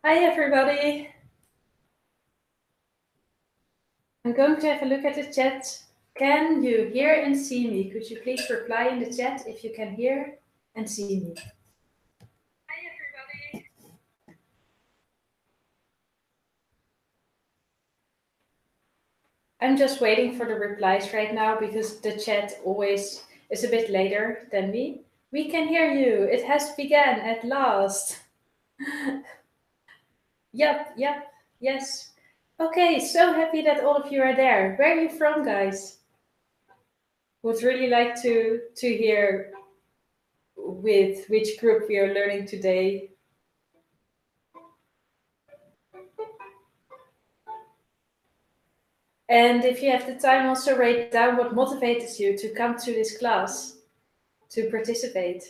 Hi everybody. I'm going to have a look at the chat. Can you hear and see me? Could you please reply in the chat if you can hear and see me? Hi everybody. I'm just waiting for the replies right now because the chat always is a bit later than me. We can hear you. It has begun at last. Yep, yes. Okay, so happy that all of you are there. Where are you from, guys? Would really like to hear with which group we are learning today. And if you have the time, also write down what motivates you to come to this class, to participate.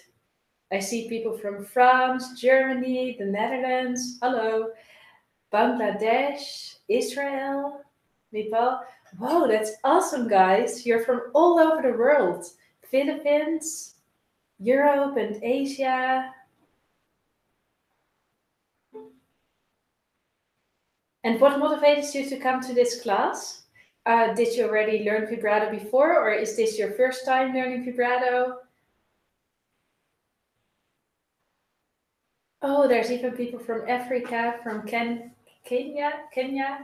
I see people from France, Germany, the Netherlands, hello, Bangladesh, Israel, Nepal. Whoa, that's awesome, guys. You're from all over the world. Philippines, Europe and Asia. And what motivates you to come to this class? Did you already learn vibrato before, or is this your first time learning vibrato? Oh, there's even people from Africa, from Kenya,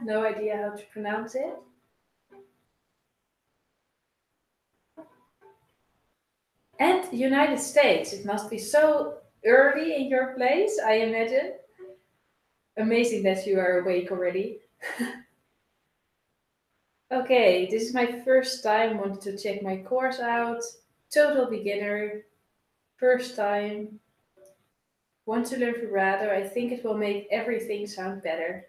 no idea how to pronounce it. And United States, it must be so early in your place, I imagine. Amazing that you are awake already. Okay, this is my first time, wanted to check my course out. Total beginner, first time. Want to learn vibrato, I think it will make everything sound better.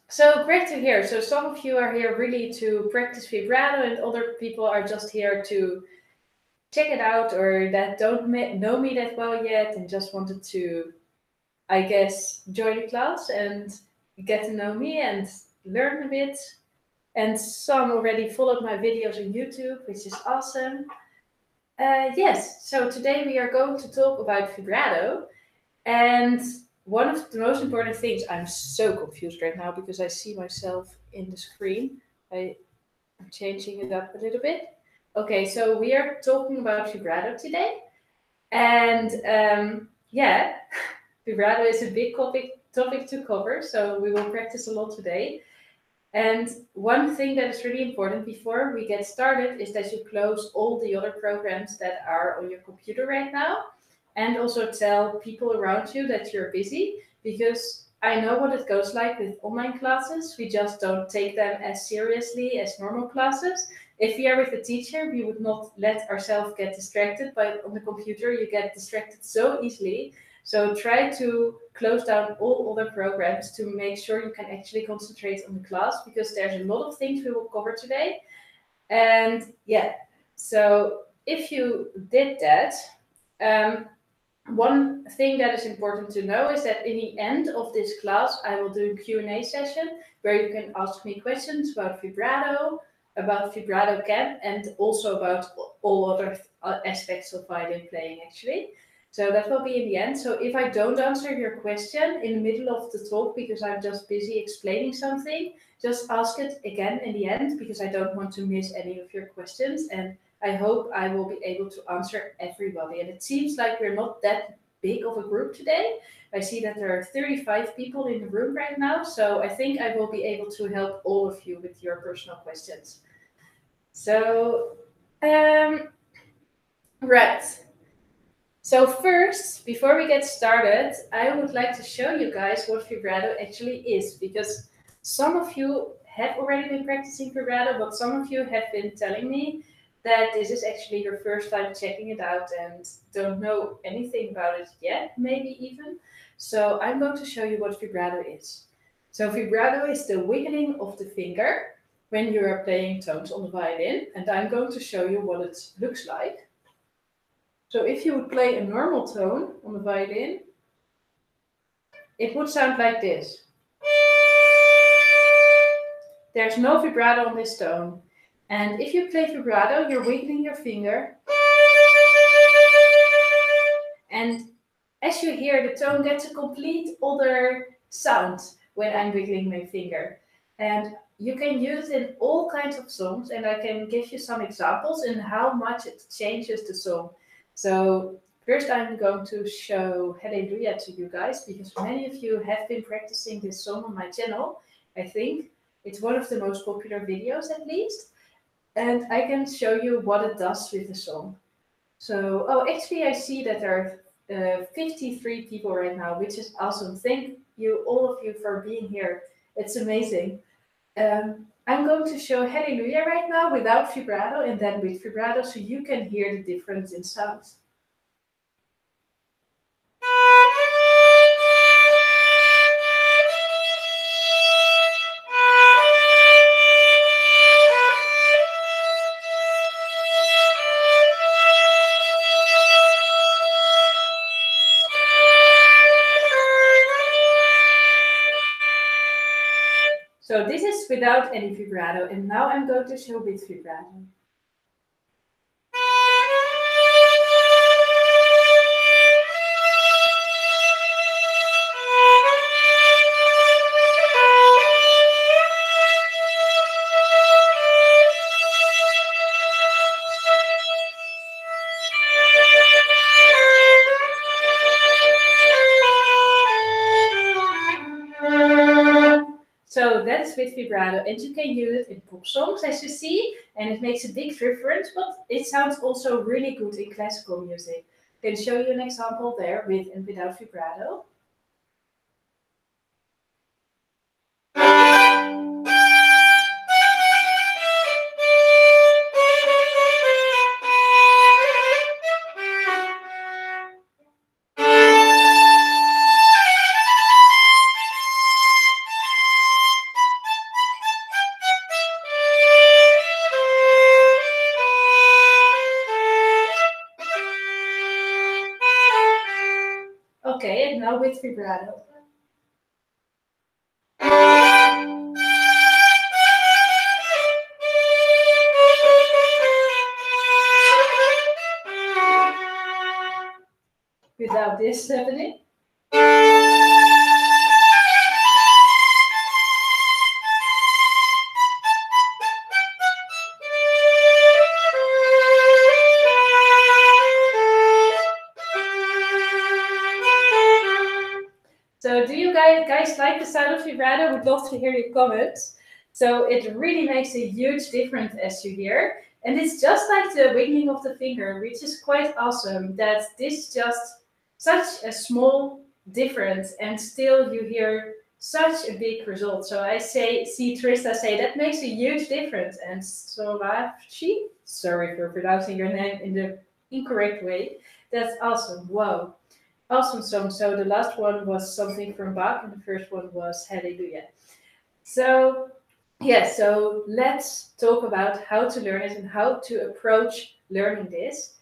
So great to hear. So some of you are here really to practice vibrato, and other people are just here to check it out, or that don't know me that well yet and just wanted to, I guess, join the class and get to know me and learn a bit. And some already followed my videos on YouTube, which is awesome. Yes, so today we are going to talk about vibrato. And one of the most important things, I'm so confused right now because I see myself in the screen. I'm changing it up a little bit. Okay, so we are talking about vibrato today. And yeah, vibrato is a big topic to cover, so we will practice a lot today. And one thing that is really important before we get started is that you close all the other programs that are on your computer right now, and also tell people around you that you're busy, because I know what it goes like with online classes. We just don't take them as seriously as normal classes. If we are with a teacher, we would not let ourselves get distracted, but on the computer you get distracted so easily. So try to close down all other programs to make sure you can actually concentrate on the class, because there's a lot of things we will cover today. And yeah, so if you did that, one thing that is important to know is that in the end of this class, I will do a Q&A session where you can ask me questions about vibrato camp, and also about all other aspects of violin playing, actually. So that will be in the end. So if I don't answer your question in the middle of the talk because I'm just busy explaining something, just ask it again in the end, because I don't want to miss any of your questions. And I hope I will be able to answer everybody. And it seems like we're not that big of a group today. I see that there are 35 people in the room right now. So I think I will be able to help all of you with your personal questions. So, right. So first, before we get started, I would like to show you guys what vibrato actually is, because some of you have already been practicing vibrato, but some of you have been telling me that this is actually your first time checking it out and don't know anything about it yet, maybe even. So I'm going to show you what vibrato is. So vibrato is the wiggling of the finger when you are playing tones on the violin, and I'm going to show you what it looks like. So if you would play a normal tone on the violin, it would sound like this. There's no vibrato on this tone. And if you play vibrato, you're wiggling your finger. And as you hear, the tone gets a complete other sound when I'm wiggling my finger. And you can use it in all kinds of songs, and I can give you some examples in how much it changes the song. So first I'm going to show Hallelujah to you guys, because many of you have been practicing this song on my channel. I think it's one of the most popular videos at least. And I can show you what it does with the song. So, oh, actually I see that there are 53 people right now, which is awesome. Thank you, all of you, for being here. It's amazing. I'm going to show Hallelujah right now without vibrato and then with vibrato, so you can hear the difference in sounds. So this is without any vibrato, and now I'm going to show with vibrato. So that's with vibrato, and you can use it in pop songs, as you see, and it makes a big difference, but it sounds also really good in classical music. I can show you an example there with and without vibrato. Okay, and now with vibrato. Without this happening. So do you guys like the sound of vibrato? Would love to hear your comments. So it really makes a huge difference, as you hear. And it's just like the wiggling of the finger, which is quite awesome, that this just such a small difference and still you hear such a big result. So I see Trista say that makes a huge difference. And Solavchi, sorry for pronouncing your name in the incorrect way. That's awesome. Wow. Awesome song. So the last one was something from Bach, and the first one was Hallelujah. So yeah, so let's talk about how to learn it and how to approach learning this.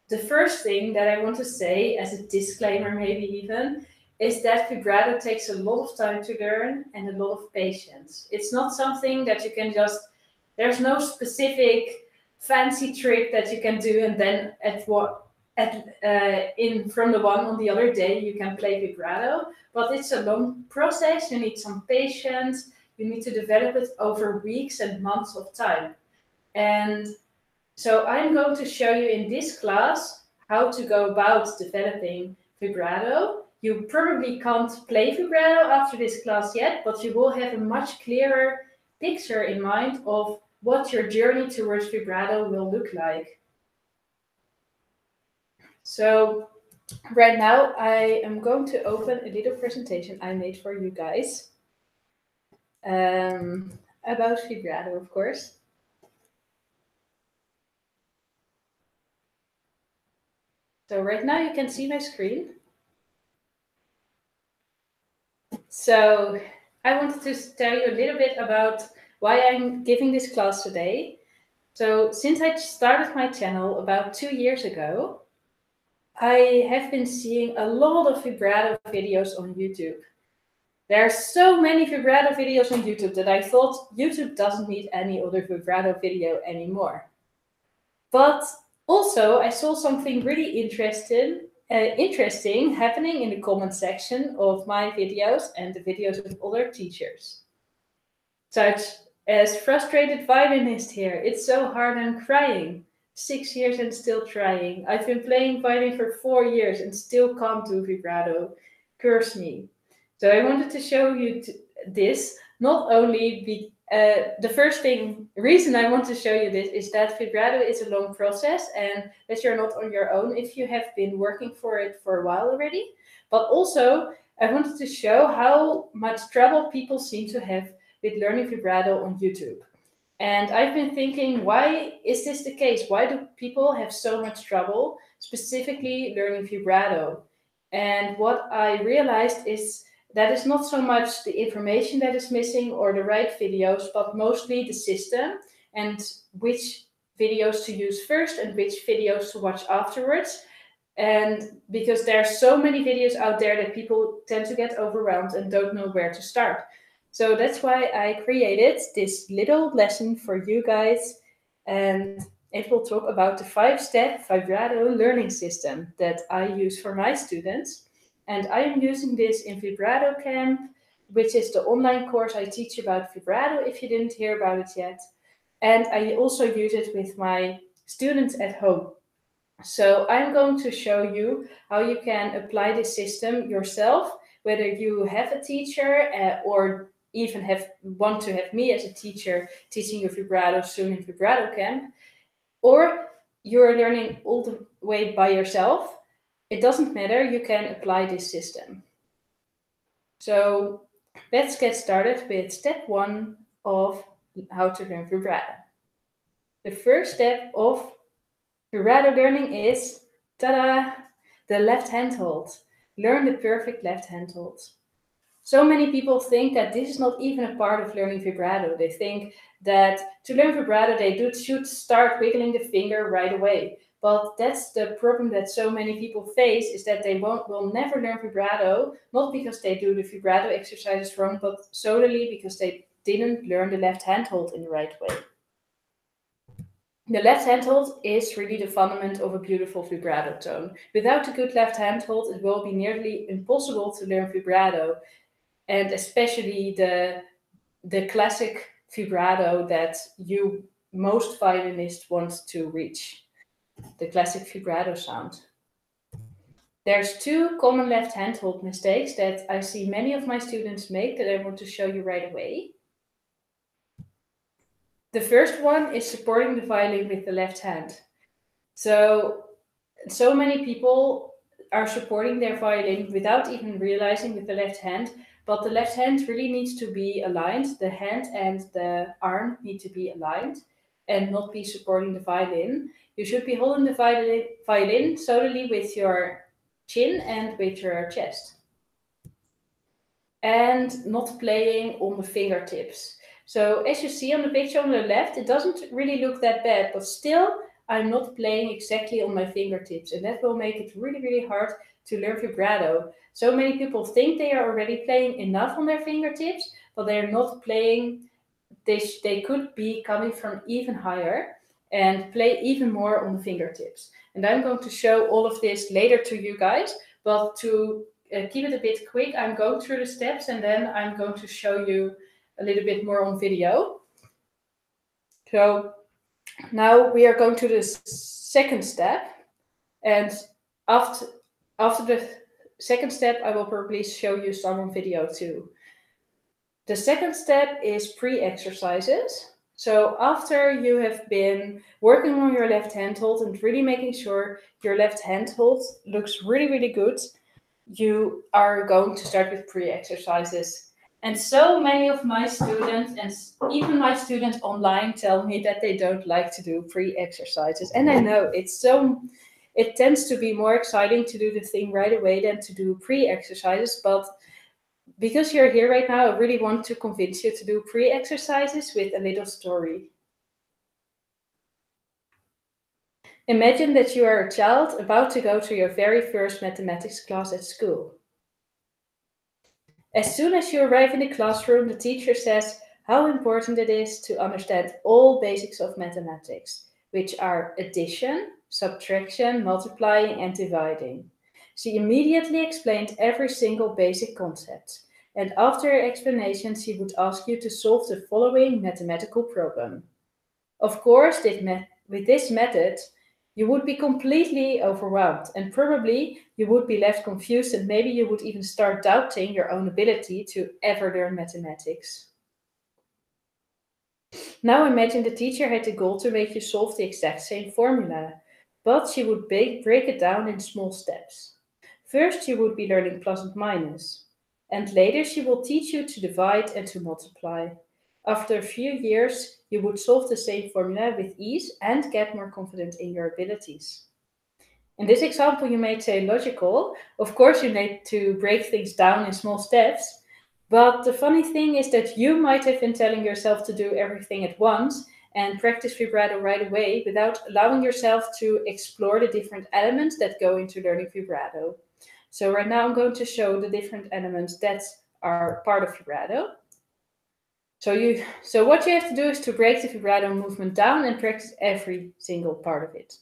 The first thing that I want to say, as a disclaimer, maybe even, is that vibrato takes a lot of time to learn and a lot of patience. It's not something that you can just, there's no specific fancy trick that you can do and then from the one on the other day you can play vibrato, but it's a long process. You need some patience. You need to develop it over weeks and months of time. And so I'm going to show you in this class how to go about developing vibrato. You probably can't play vibrato after this class yet, but you will have a much clearer picture in mind of what your journey towards vibrato will look like. So right now I am going to open a little presentation I made for you guys about vibrato, of course. So right now you can see my screen. So I wanted to tell you a little bit about why I'm giving this class today. So since I started my channel about 2 years ago, I have been seeing a lot of vibrato videos on YouTube. There are so many vibrato videos on YouTube that I thought YouTube doesn't need any other vibrato video anymore. But also I saw something really interesting interesting happening in the comment section of my videos and the videos of other teachers. Such as frustrated violinist here. It's so hard, I'm crying. 6 years and still trying. I've been playing violin for 4 years and still can't do vibrato. Curse me. So I wanted to show you this, not only the first reason I want to show you this is that vibrato is a long process and that you're not on your own if you have been working for it for a while already. But also, I wanted to show how much trouble people seem to have with learning vibrato on YouTube. And I've been thinking, why is this the case? Why do people have so much trouble specifically learning vibrato? And what I realized is that it's not so much the information that is missing or the right videos, but mostly the system and which videos to use first and which videos to watch afterwards. And because there are so many videos out there that people tend to get overwhelmed and don't know where to start. So that's why I created this little lesson for you guys, and it will talk about the 5-step vibrato learning system that I use for my students. And I am using this in Vibrato Camp, which is the online course I teach about vibrato if you didn't hear about it yet. And I also use it with my students at home. So I'm going to show you how you can apply this system yourself, whether you have a teacher or even want to have me as a teacher teaching you vibrato soon in Vibrato Camp, or you're learning all the way by yourself. It doesn't matter, you can apply this system. So let's get started with step 1 of how to learn vibrato. The first step of vibrato learning is, ta-da, the left hand hold. Learn the perfect left hand hold. So many people think that this is not even a part of learning vibrato. They think that to learn vibrato, they should start wiggling the finger right away. But that's the problem that so many people face, is that they will never learn vibrato, not because they do the vibrato exercises wrong, but solely because they didn't learn the left hand hold in the right way. The left hand hold is really the fundament of a beautiful vibrato tone. Without a good left hand hold, it will be nearly impossible to learn vibrato, and especially the classic vibrato that most violinists want to reach, the classic vibrato sound. There's 2 common left hand hold mistakes that I see many of my students make that I want to show you right away. The first one is supporting the violin with the left hand. So many people are supporting their violin without even realizing with the left hand, but the left hand really needs to be aligned. The hand and the arm need to be aligned and not be supporting the violin. You should be holding the violin solely with your chin and with your chest, and not playing on the fingertips. So as you see on the picture on the left, it doesn't really look that bad, but still I'm not playing exactly on my fingertips, and that will make it really, really hard to learn vibrato. So many people think they are already playing enough on their fingertips, but they're not playing. They could be coming from even higher and play even more on the fingertips. And I'm going to show all of this later to you guys, but to keep it a bit quick, I'm going through the steps and then I'm going to show you a little bit more on video. So now we are going to the second step, and after the second step, I will probably show you some on video too. The second step is pre-exercises. So after you have been working on your left hand hold and really making sure your left hand hold looks really, really good, you are going to start with pre-exercises. And so many of my students, and even my students online, tell me that they don't like to do pre-exercises. And I know it tends to be more exciting to do the thing right away than to do pre-exercises. But because you're here right now, I really want to convince you to do pre-exercises with a little story. Imagine that you are a child about to go to your very first mathematics class at school. As soon as you arrive in the classroom, the teacher says how important it is to understand all basics of mathematics, which are addition, subtraction, multiplying, and dividing. She immediately explained every single basic concept. And after her explanation, she would ask you to solve the following mathematical problem. Of course, with this method, you would be completely overwhelmed and probably you would be left confused and maybe you would even start doubting your own ability to ever learn mathematics. Now imagine the teacher had the goal to make you solve the exact same formula, but she would break it down in small steps. First, you would be learning plus and minus, and later she will teach you to divide and to multiply. After a few years, you would solve the same formula with ease and get more confident in your abilities. In this example, you may say logical. Of course, you need to break things down in small steps. But the funny thing is that you might have been telling yourself to do everything at once and practice vibrato right away without allowing yourself to explore the different elements that go into learning vibrato. So right now I'm going to show the different elements that are part of vibrato. So what you have to do is to break the vibrato movement down and practice every single part of it.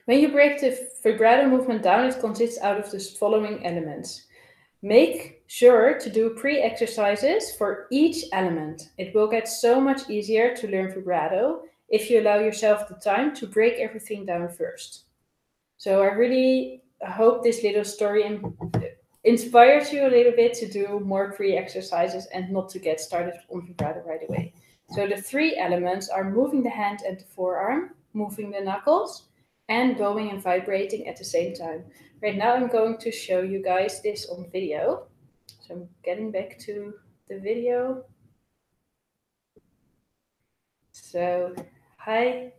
When you break the vibrato movement down, it consists out of the following elements. Make sure to do pre-exercises for each element. It will get so much easier to learn vibrato if you allow yourself the time to break everything down first. So I really hope this little story inspires you a little bit to do more pre-exercises and not to get started on vibrato right away. So the three elements are moving the hand and the forearm, moving the knuckles, and going and vibrating at the same time. Right now I'm going to show you guys this on video. So I'm getting back to the video. So, hi,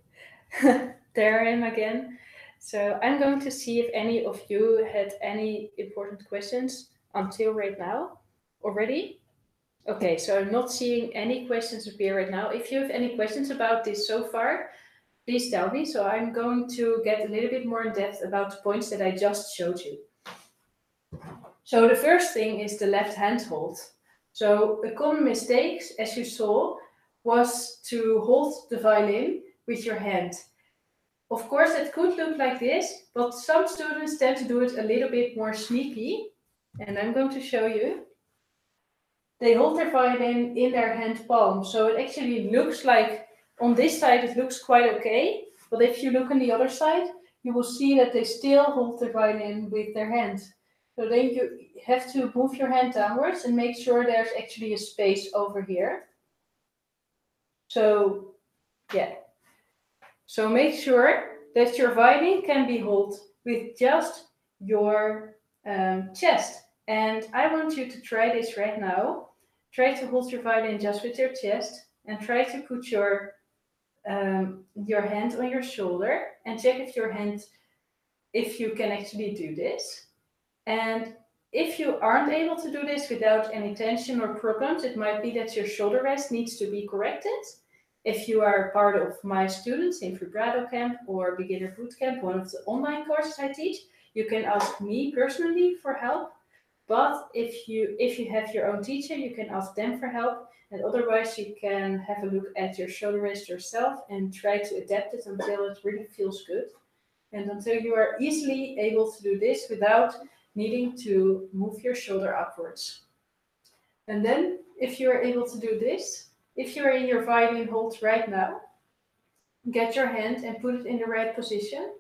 there I am again. So I'm going to see if any of you had any important questions until right now already. Okay, so I'm not seeing any questions appear right now. If you have any questions about this so far, please tell me. So I'm going to get a little bit more in depth about the points that I just showed you. So the first thing is the left hand hold. So a common mistake, as you saw, was to hold the violin with your hand. Of course, it could look like this, but some students tend to do it a little bit more sneaky. And I'm going to show you. They hold their violin in their hand palm. So it actually looks like, on this side, it looks quite okay. But if you look on the other side, you will see that they still hold the violin with their hand. So then you have to move your hand downwards and make sure there's actually a space over here. So, yeah. So make sure that your violin can be held with just your chest. And I want you to try this right now. Try to hold your violin just with your chest and try to put your hand on your shoulder and check if you can actually do this. And if you aren't able to do this without any tension or problems, it might be that your shoulder rest needs to be corrected. If you are part of my students in Vibrato Camp or Beginner Bootcamp, one of the online courses I teach, you can ask me personally for help. But if you have your own teacher, you can ask them for help. And otherwise, you can have a look at your shoulder rest yourself and try to adapt it until it really feels good. And until you are easily able to do this without needing to move your shoulder upwards. And then, if you are able to do this, if you are in your violin hold right now, get your hand and put it in the right position.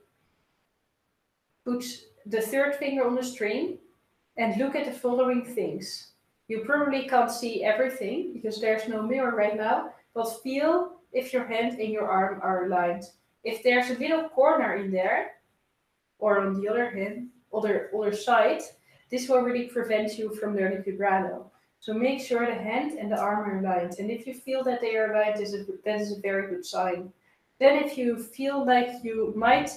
Put the third finger on the string and look at the following things. You probably can't see everything because there's no mirror right now, but feel if your hand and your arm are aligned. If there's a little corner in there, or on the other hand, other side, this will really prevent you from learning vibrato. So make sure the hand and the arm are aligned. And if you feel that they are aligned, that is a very good sign. Then if you feel like you might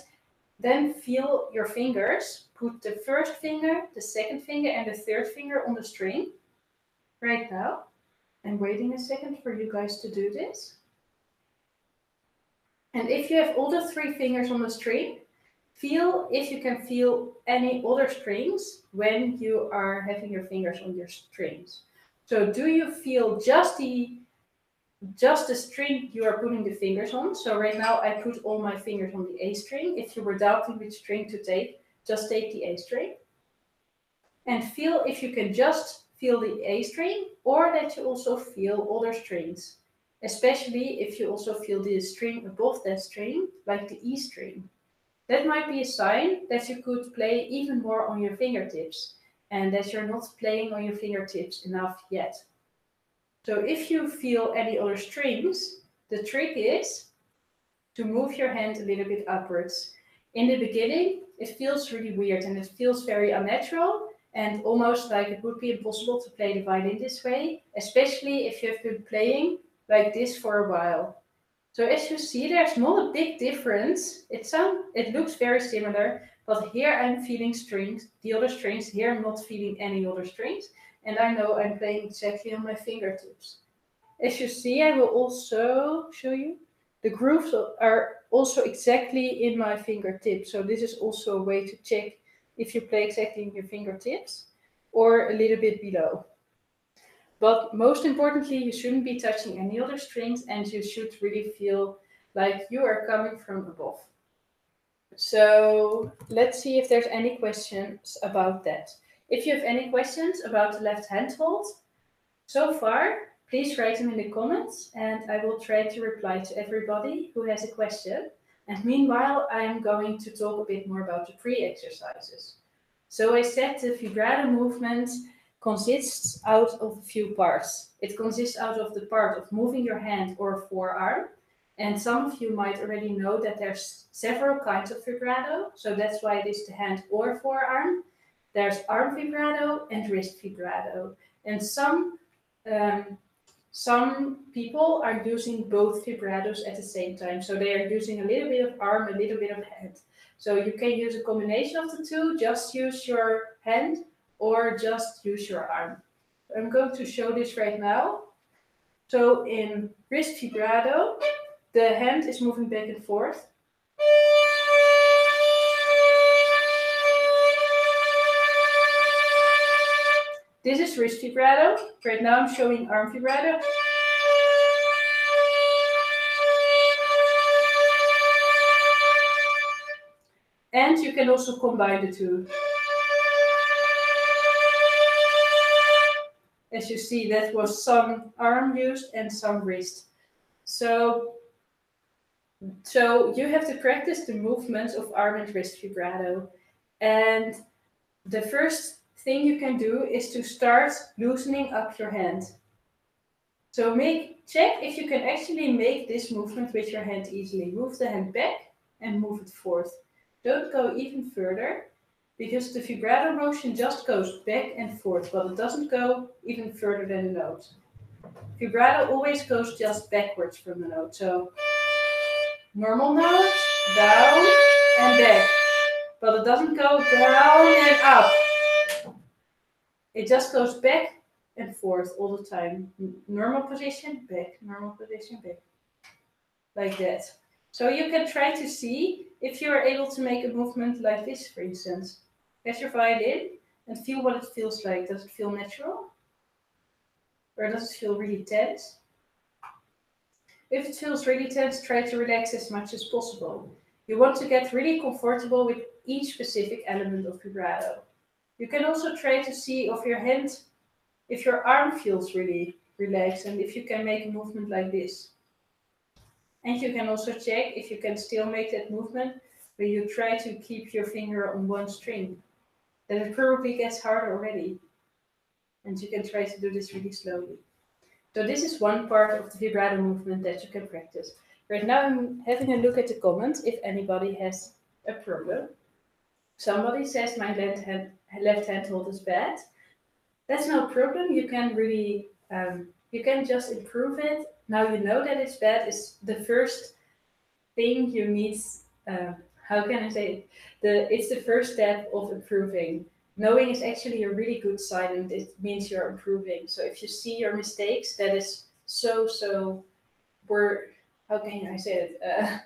then feel your fingers, put the first finger, the second finger, and the third finger on the string right now. I'm waiting a second for you guys to do this. And if you have all the three fingers on the string, feel if you can feel any other strings when you are having your fingers on your strings. So do you feel just the just the string you are putting the fingers on. So right now I put all my fingers on the A string. If you were doubting which string to take, just take the A string. And feel if you can just feel the A string or that you also feel other strings. Especially if you also feel the string above that string, like the E string. That might be a sign that you could play even more on your fingertips and that you're not playing on your fingertips enough yet. So if you feel any other strings, the trick is to move your hand a little bit upwards. In the beginning, it feels really weird and it feels very unnatural and almost like it would be impossible to play the violin this way, especially if you have been playing like this for a while. So as you see, there's not a big difference. It looks very similar, but here I'm feeling strings, the other strings. Here I'm not feeling any other strings, and I know I'm playing exactly on my fingertips. As you see, I will also show you the grooves are also exactly in my fingertips. So this is also a way to check if you play exactly in your fingertips or a little bit below. But most importantly, you shouldn't be touching any other strings and you should really feel like you are coming from above. So let's see if there's any questions about that. If you have any questions about the left hand hold so far, please write them in the comments and I will try to reply to everybody who has a question. And meanwhile, I am going to talk a bit more about the pre-exercises. So I said the vibrato movement consists out of a few parts. It consists out of the part of moving your hand or forearm. And some of you might already know that there's several kinds of vibrato. So that's why it is the hand or forearm. There's arm vibrato and wrist vibrato. And um, some people are using both vibratos at the same time. So they are using a little bit of arm, a little bit of hand. So you can use a combination of the two, just use your hand or just use your arm. I'm going to show this right now. So in wrist vibrato, the hand is moving back and forth. This is wrist vibrato. Right now I'm showing arm vibrato. And you can also combine the two. As you see, that was some arm used and some wrist. So you have to practice the movements of arm and wrist vibrato. And the first thing you can do is to start loosening up your hand. So check if you can actually make this movement with your hand easily. Move the hand back and move it forth. Don't go even further because the vibrato motion just goes back and forth, but it doesn't go even further than the note. Vibrato always goes just backwards from the note. So normal note, down and back. But it doesn't go down and up. It just goes back and forth all the time. Normal position, back, normal position, back. Like that. So you can try to see if you are able to make a movement like this, for instance. Get your violin and feel what it feels like. Does it feel natural? Or does it feel really tense? If it feels really tense, try to relax as much as possible. You want to get really comfortable with each specific element of vibrato. You can also try to see if your arm feels really relaxed and if you can make a movement like this. And you can also check if you can still make that movement when you try to keep your finger on one string. Then it probably gets harder already. And you can try to do this really slowly. So this is one part of the vibrato movement that you can practice. Right now I'm having a look at the comments if anybody has a problem. Somebody says my left hand hold is bad. That's no problem. You can really, you can just improve it. Now you know that it's bad. Is the first thing you need. How can I say it? It's the first step of improving. Knowing is actually a really good sign, and it means you're improving. So if you see your mistakes, that is so. How can I say it?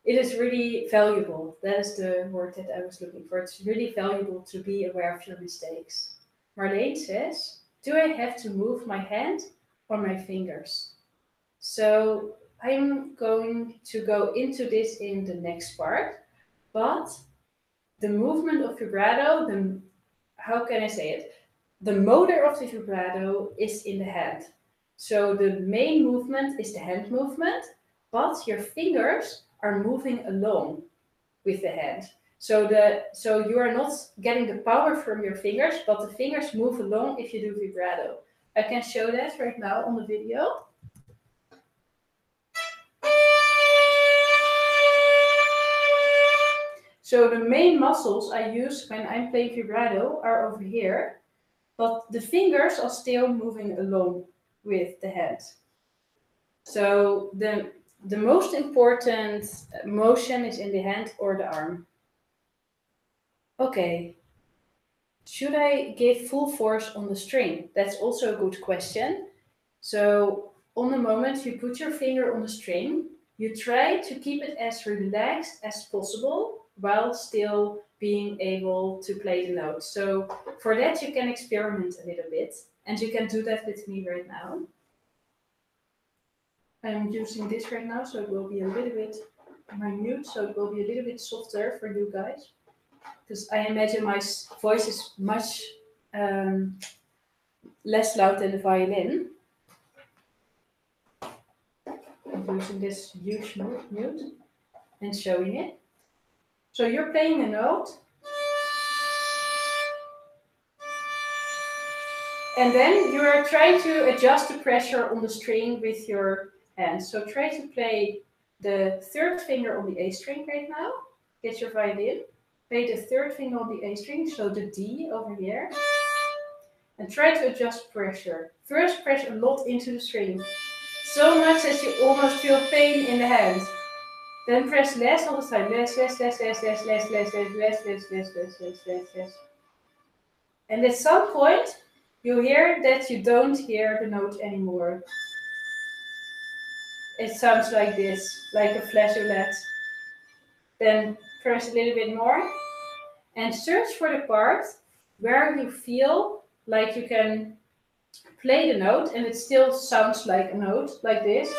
It is really valuable. That is the word that I was looking for. It's really valuable to be aware of your mistakes. Marlene says, do I have to move my hand or my fingers? So I'm going to go into this in the next part, but the movement of vibrato, how can I say it? The motor of the vibrato is in the hand. So the main movement is the hand movement, but your fingers are moving along with the hand. So you are not getting the power from your fingers, but the fingers move along if you do vibrato. I can show that right now on the video. So the main muscles I use when I'm playing vibrato are over here, but the fingers are still moving along with the hand. So the most important motion is in the hand or the arm. Okay, should I give full force on the string? That's also a good question. So on the moment you put your finger on the string, you try to keep it as relaxed as possible while still being able to play the notes. So for that you can experiment a little bit, and you can do that with me right now. I'm using this right now, so it will be a little bit minute, so it will be a little bit softer for you guys. Because I imagine my voice is much less loud than the violin. I'm using this huge mute and showing it. So you're playing a note, and then you are trying to adjust the pressure on the string with your hands. So try to play the third finger on the A string right now. Get your violin. Play the third finger on the A string, so the D over here. And try to adjust pressure. First, press a lot into the string. So much that you almost feel pain in the hand. Then press less all the time. Less. And at some point, you hear that you don't hear the note anymore. It sounds like this, like a flageolet. Then press a little bit more and search for the part where you feel like you can play the note and it still sounds like a note, like this.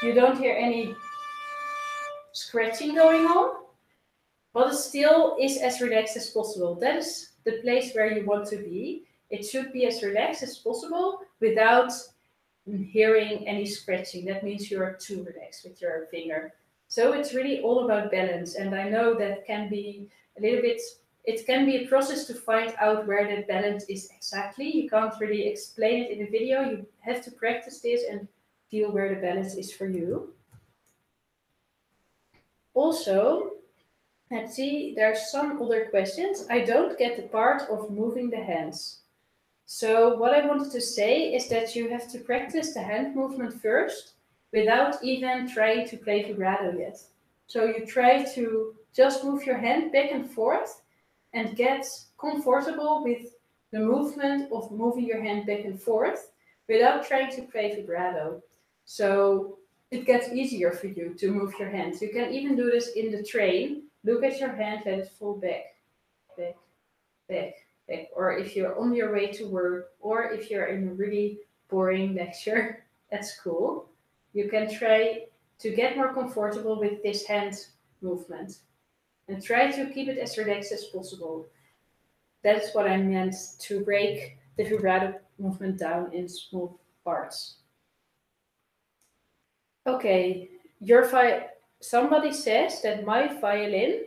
You don't hear any scratching going on, but it still is as relaxed as possible. That is the place where you want to be. It should be as relaxed as possible without hearing any scratching. That means you're too relaxed with your finger. So it's really all about balance. And I know that can be a little bit, it can be a process to find out where that balance is exactly. You can't really explain it in a video. You have to practice this and feel where the balance is for you. Also, let's see, there's some other questions. I don't get the part of moving the hands. So what I wanted to say is that you have to practice the hand movement first without even trying to play vibrato yet. So you try to just move your hand back and forth and get comfortable with the movement of moving your hand back and forth without trying to play vibrato. So it gets easier for you to move your hands. You can even do this in the train. Look at your hand, let it fall back, back, back. Or if you're on your way to work, or if you're in a really boring lecture at school, you can try to get more comfortable with this hand movement and try to keep it as relaxed as possible. That's what I meant to break the vibrato movement down in small parts. Okay, somebody says that my violin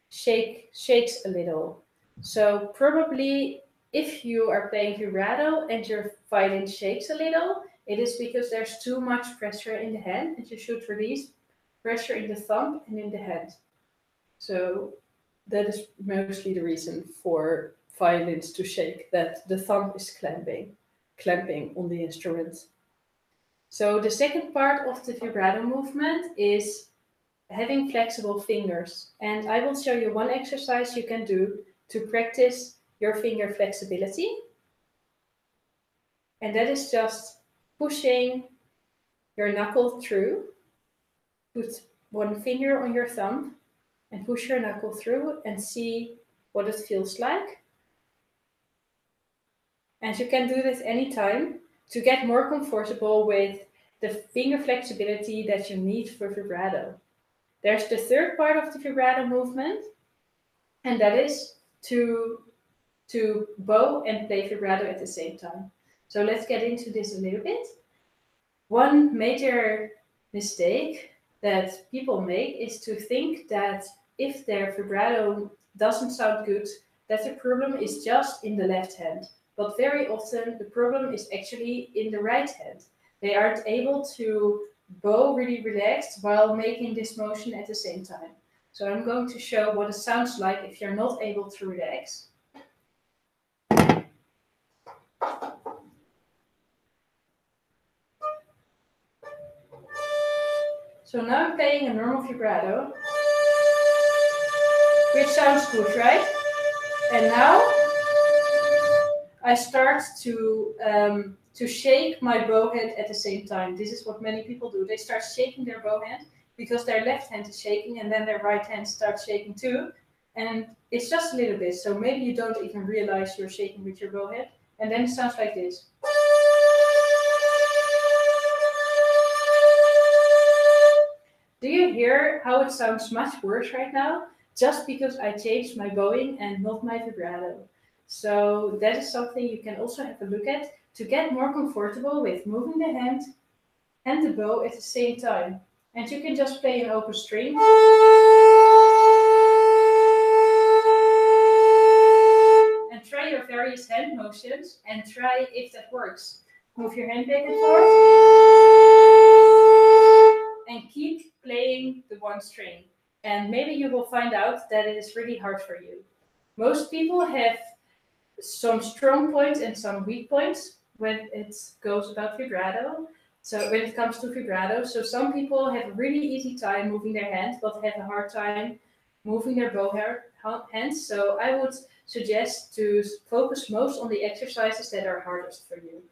shakes a little. So probably if you are playing vibrato and your violin shakes a little, it is because there's too much pressure in the hand and you should release pressure in the thumb and in the hand. So that is mostly the reason for violins to shake, that the thumb is clamping on the instrument. So the second part of the vibrato movement is having flexible fingers. And I will show you one exercise you can do to practice your finger flexibility. And that is just pushing your knuckle through. Put one finger on your thumb and push your knuckle through and see what it feels like. And you can do this anytime to get more comfortable with the finger flexibility that you need for vibrato. There's the third part of the vibrato movement, and that is to bow and play vibrato at the same time. So let's get into this a little bit. One major mistake that people make is to think that if their vibrato doesn't sound good, that the problem is just in the left hand. But very often the problem is actually in the right hand. They aren't able to bow really relaxed while making this motion at the same time. So I'm going to show what it sounds like if you're not able to relax. So now I'm playing a normal vibrato, which sounds good, right? And now I start to shake my bow hand at the same time. This is what many people do. They start shaking their bow hand because their left hand is shaking, and then their right hand starts shaking too. And it's just a little bit, so maybe you don't even realize you're shaking with your bow hand. And then it sounds like this. Do you hear how it sounds much worse right now? Just because I changed my bowing and not my vibrato. So that is something you can also have a look at to get more comfortable with moving the hand and the bow at the same time. And you can just play an open string. And try your various hand motions and try if that works. Move your hand back and forth. And keep playing the one string. And maybe you will find out that it is really hard for you. Most people have some strong points and some weak points when it goes about vibrato. So when it comes to vibrato, so some people have a really easy time moving their hand, but have a hard time moving their bow hands. So I would suggest to focus most on the exercises that are hardest for you.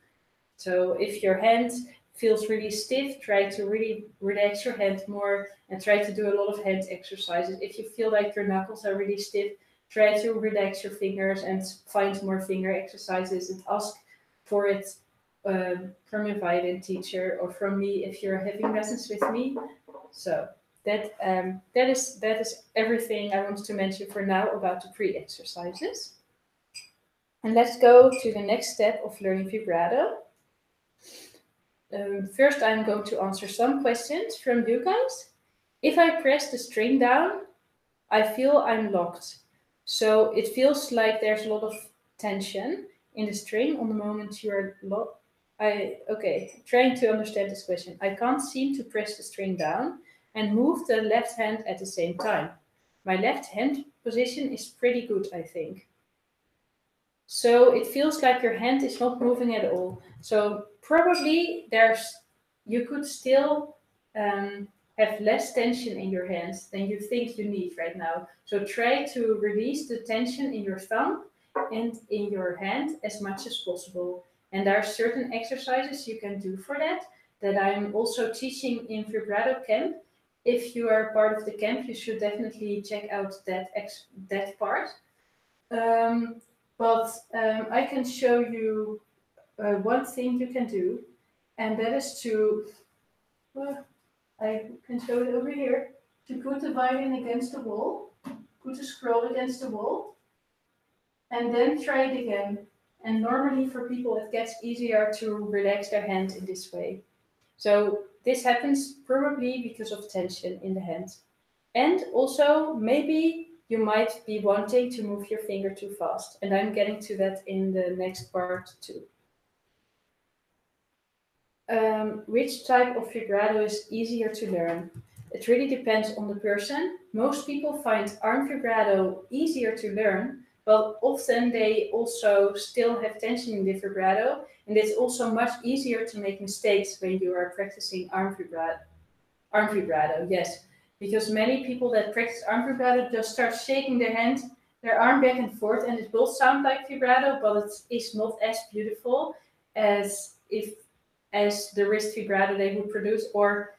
So if your hand feels really stiff, try to really relax your hand more and try to do a lot of hand exercises. If you feel like your knuckles are really stiff, try to relax your fingers and find more finger exercises and ask for it from your violin teacher or from me if you're having lessons with me. So that is everything I wanted to mention for now about the pre-exercises. And let's go to the next step of learning vibrato. First, I'm going to answer some questions from you guys. If I press the string down, I feel I'm locked. So it feels like there's a lot of tension in the string on the moment you are locked. Trying to understand this question. I can't seem to press the string down and move the left hand at the same time. My left hand position is pretty good, I think. So it feels like your hand is not moving at all. So probably you could still have less tension in your hands than you think you need right now. So try to release the tension in your thumb and in your hand as much as possible. And there are certain exercises you can do for that I'm also teaching in Vibrato Camp. If you are part of the camp, you should definitely check out that part. I can show you one thing you can do, and that is I can show it over here, to put the violin against the wall, put the scroll against the wall, and then try it again. And normally for people it gets easier to relax their hand in this way. So this happens probably because of tension in the hand. And also maybe you might be wanting to move your finger too fast. And I'm getting to that in the next part too. Which type of vibrato is easier to learn? It really depends on the person. Most people find arm vibrato easier to learn, but often they also still have tension in the vibrato, and it's also much easier to make mistakes when you are practicing arm vibrato. Arm vibrato, yes. Because many people that practice arm vibrato just start shaking their arm back and forth, and it will sound like vibrato, but it is not as beautiful as the wrist vibrato they would produce. Or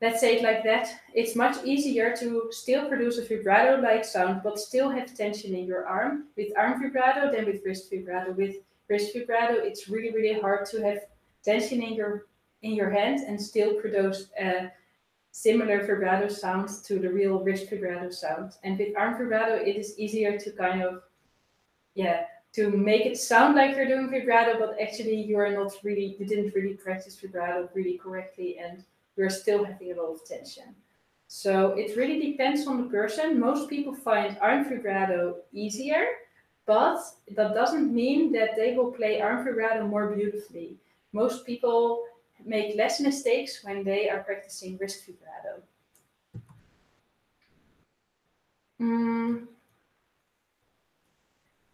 let's say it like that, it's much easier to still produce a vibrato-like sound, but still have tension in your arm with arm vibrato than with wrist vibrato. With wrist vibrato, it's really, really hard to have tension in your in your hand and still produce similar vibrato sounds to the real wrist vibrato sound. And with arm vibrato, it is easier to kind of, to make it sound like you're doing vibrato, but actually you didn't really practice vibrato really correctly, and you're still having a lot of tension. So it really depends on the person. Most people find arm vibrato easier, but that doesn't mean that they will play arm vibrato more beautifully. Most people make less mistakes when they are practicing wrist vibrato.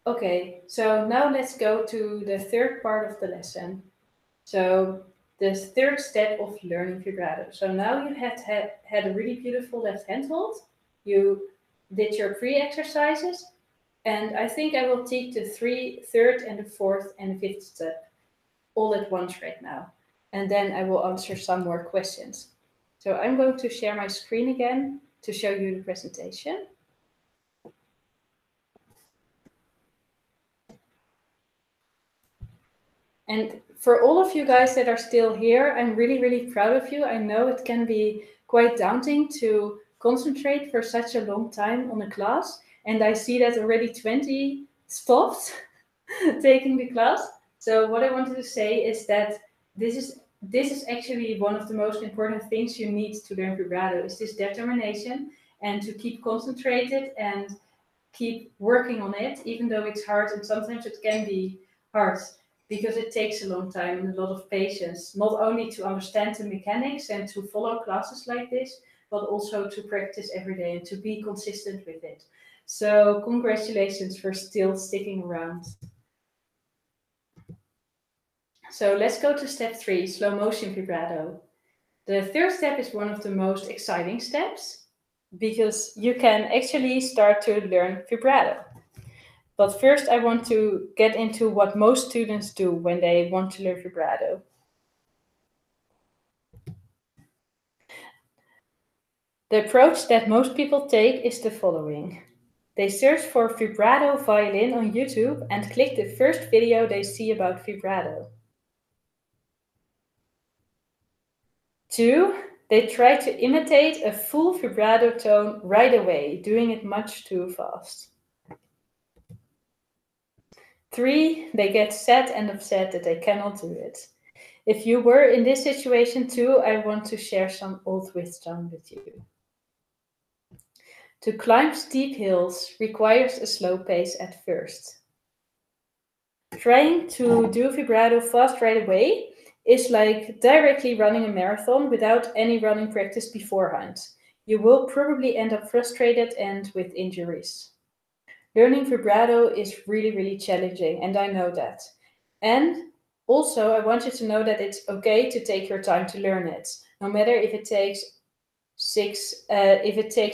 Okay, so now let's go to the third part of the lesson. So the third step of learning vibrato. So now you had a really beautiful left hand hold. You did your pre-exercises, and I think I will teach the third and the fourth and the fifth step all at once right now. And then I will answer some more questions. So I'm going to share my screen again to show you the presentation. And for all of you guys that are still here, I'm really, really proud of you. I know it can be quite daunting to concentrate for such a long time on a class. And I see that already 20 stopped taking the class. So what I wanted to say is that this is actually one of the most important things you need to learn vibrato, is this determination and to keep concentrated and keep working on it, even though it's hard and sometimes it can be hard because it takes a long time and a lot of patience, not only to understand the mechanics and to follow classes like this, but also to practice every day and to be consistent with it. So congratulations for still sticking around. So let's go to step 3, slow motion vibrato. The third step is one of the most exciting steps because you can actually start to learn vibrato. But first I want to get into what most students do when they want to learn vibrato. The approach that most people take is the following. They search for vibrato violin on YouTube and click the first video they see about vibrato. 2. They try to imitate a full vibrato tone right away, doing it much too fast. 3. They get sad and upset that they cannot do it. If you were in this situation too, I want to share some old wisdom with you. To climb steep hills requires a slow pace at first. Trying to do vibrato fast right away is like directly running a marathon without any running practice beforehand. You will probably end up frustrated and with injuries. Learning vibrato is really, really challenging, and I know that. And also, I want you to know that it's okay to take your time to learn it, no matter if it takes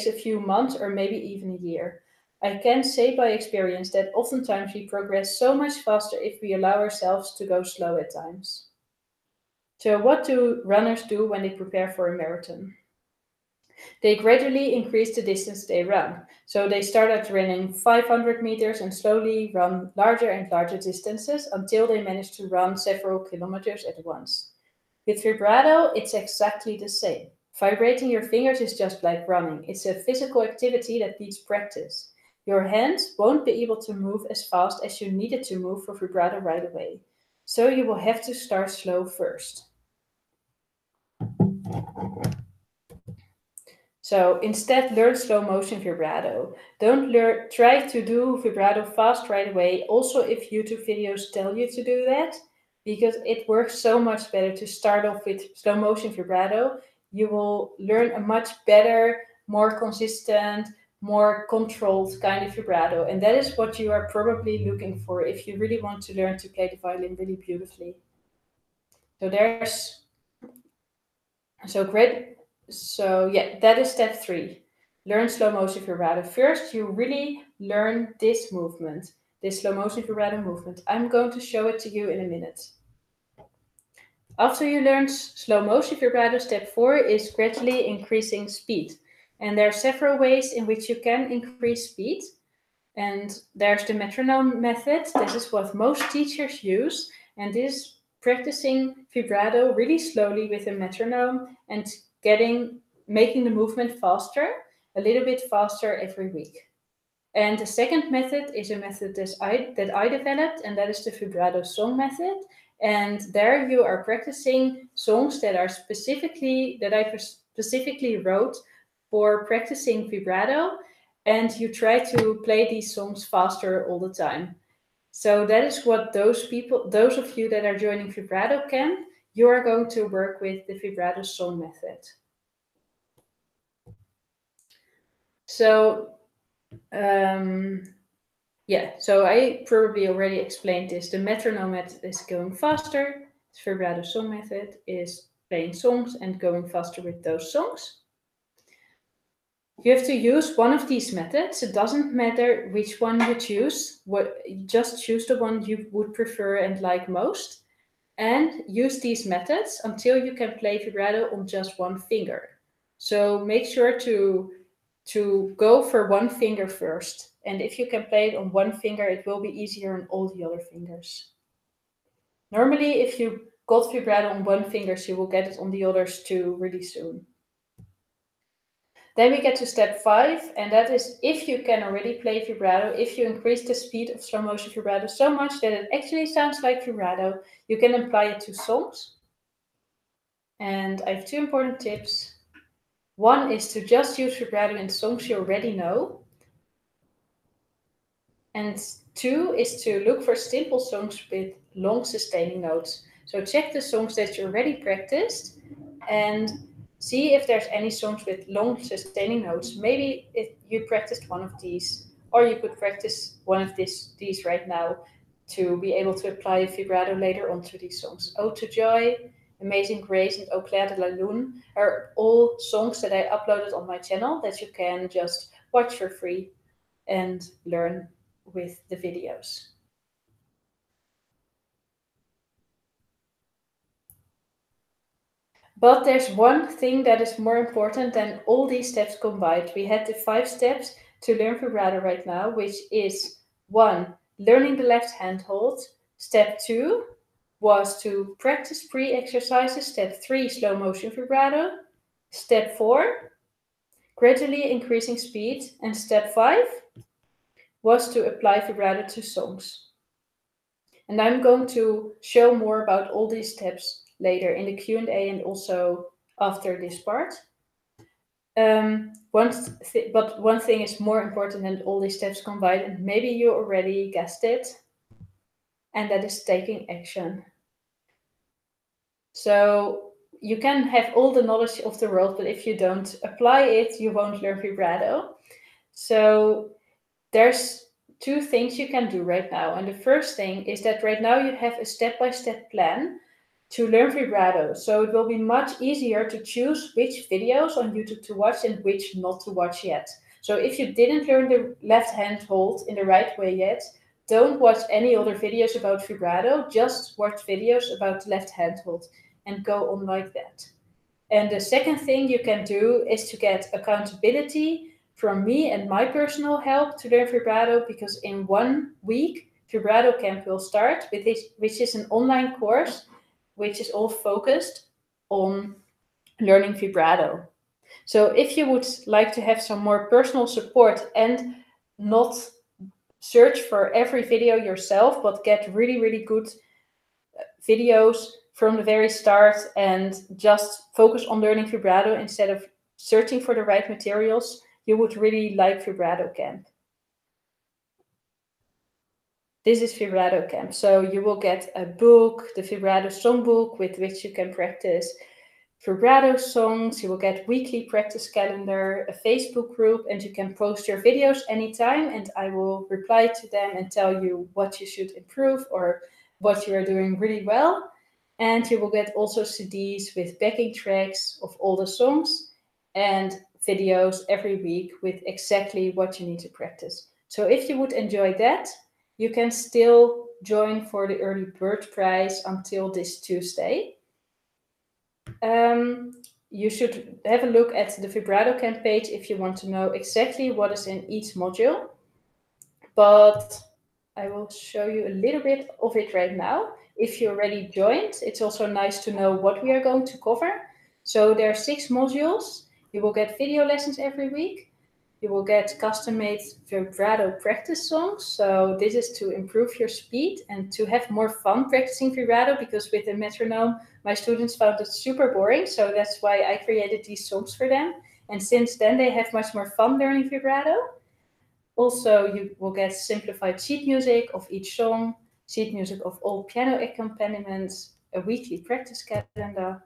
a few months or maybe even a year. I can say by experience that oftentimes we progress so much faster if we allow ourselves to go slow at times. So what do runners do when they prepare for a marathon? They gradually increase the distance they run. So they start at running 500 meters and slowly run larger and larger distances until they manage to run several kilometers at once. With vibrato, it's exactly the same. Vibrating your fingers is just like running. It's a physical activity that needs practice. Your hands won't be able to move as fast as you need it to move for vibrato right away. So you will have to start slow first. So instead, learn slow motion vibrato. Don't try to do vibrato fast right away. Also, if YouTube videos tell you to do that, because it works so much better to start off with slow motion vibrato, you will learn a much better, more consistent, more controlled kind of vibrato. And that is what you are probably looking for if you really want to learn to play the violin really beautifully. That is step 3. Learn slow motion vibrato. First, you really learn this movement, this slow motion vibrato movement. I'm going to show it to you in a minute. After you learn slow motion vibrato, step 4 is gradually increasing speed. And there are several ways in which you can increase speed. And there's the metronome method. This is what most teachers use. And this practicing vibrato really slowly with a metronome and making the movement faster, a little bit faster every week. And the second method is a method that I developed, and that is the vibrato song method. And there you are practicing songs that I specifically wrote for practicing vibrato, and you try to play these songs faster all the time. So that is what those of you that are joining Vibrato Camp, you are going to work with the Vibrato song method. So, so I probably already explained this. The metronome method is going faster. The Vibrato song method is playing songs and going faster with those songs. You have to use one of these methods. It doesn't matter which one you choose. Just choose the one you would prefer and like most. And use these methods until you can play vibrato on just one finger. So make sure to go for one finger first. And if you can play it on one finger, it will be easier on all the other fingers. Normally, if you got vibrato on one finger, you will get it on the others too really soon. Then we get to step 5, and that is if you can already play vibrato, if you increase the speed of slow motion vibrato so much that it actually sounds like vibrato, you can apply it to songs. And I have 2 important tips. One is to just use vibrato in songs you already know. And 2 is to look for simple songs with long sustaining notes. So check the songs that you already practiced and see if there's any songs with long sustaining notes. Maybe if you practiced one of these, or you could practice one of these right now to be able to apply vibrato later onto these songs. Ode to Joy, Amazing Grace, and Au Clair de la Lune are all songs that I uploaded on my channel that you can just watch for free and learn with the videos. But there's one thing that is more important than all these steps combined. We had the 5 steps to learn vibrato right now, which is 1, learning the left hand hold. Step 2 was to practice pre-exercises. Step 3, slow motion vibrato. Step 4, gradually increasing speed. And step 5 was to apply vibrato to songs. And I'm going to show more about all these steps later in the Q&A and also after this part. But one thing is more important than all these steps combined, and maybe you already guessed it, and that is taking action. So you can have all the knowledge of the world, but if you don't apply it, you won't learn vibrato. So there's 2 things you can do right now. And the first thing is that right now you have a step-by-step plan to learn vibrato. So it will be much easier to choose which videos on YouTube to watch and which not to watch yet. So if you didn't learn the left hand hold in the right way yet, don't watch any other videos about vibrato, just watch videos about the left hand hold and go on like that. And the second thing you can do is to get accountability from me and my personal help to learn vibrato, because in 1 week, Vibrato Camp will start, which is an online course, which is all focused on learning vibrato. So if you would like to have some more personal support and not search for every video yourself, but get really, really good videos from the very start and just focus on learning vibrato instead of searching for the right materials, you would really like Vibrato Camp. This is Vibrato Camp. So you will get a book, the Vibrato Songbook, with which you can practice vibrato songs. You will get weekly practice calendar, a Facebook group, and you can post your videos anytime, and I will reply to them and tell you what you should improve or what you are doing really well. And you will get also CDs with backing tracks of all the songs and videos every week with exactly what you need to practice. So if you would enjoy that, you can still join for the early bird prize until this Tuesday. You should have a look at the Vibrato Camp page if you want to know exactly what is in each module. But I will show you a little bit of it right now. if you already joined, it's also nice to know what we are going to cover. So there are 6 modules. You will get video lessons every week. You will get custom-made vibrato practice songs. So this is to improve your speed and to have more fun practicing vibrato, because with the metronome, my students found it super boring. So that's why I created these songs for them. And since then, they have much more fun learning vibrato. Also, you will get simplified sheet music of each song, sheet music of all piano accompaniments, a weekly practice calendar,